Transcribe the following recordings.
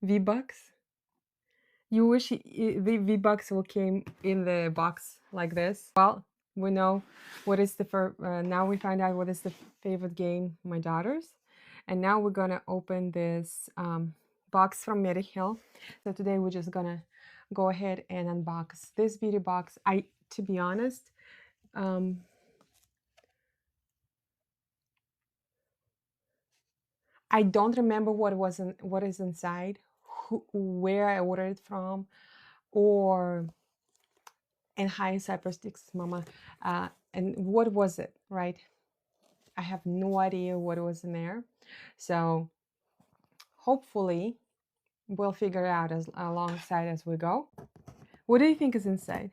V-Bucks. You wish the V-Bucks will came in the box like this. Well, we know what is the now we find out what is the favorite game of my daughter's. And now we're gonna open this box from Mediheal. So today we're just gonna go ahead and unbox this beauty box. To be honest, I don't remember what is inside, where I ordered it from, or and hi Cypress Mama, and what was it, right? I have no idea what was in there, so hopefully we'll figure it out alongside as we go. What do you think is inside?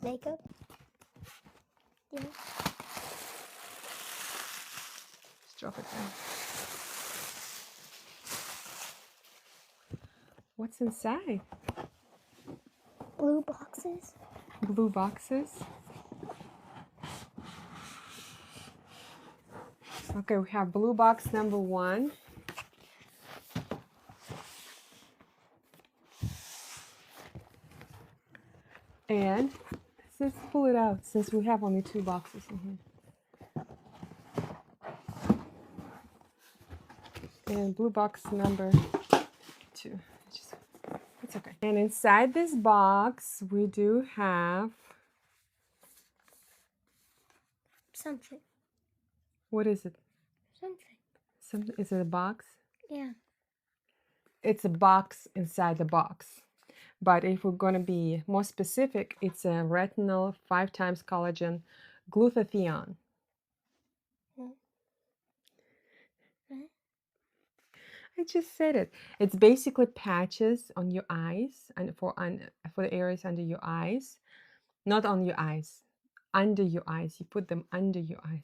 Makeup. Yeah. Just drop it down. What's inside? Blue boxes. Blue boxes. Okay, we have blue box number 1. And let's pull it out since we have only 2 boxes in here. And blue box number 2. It's okay. And inside this box, we do have something. What is it? Something. Is it a box? Yeah. It's a box inside the box. But if we're going to be more specific, it's a retinol 5 times collagen glutathione. I just said it. It's basically patches on your eyes and for the areas under your eyes. Not on your eyes, under your eyes. You put them under your eyes.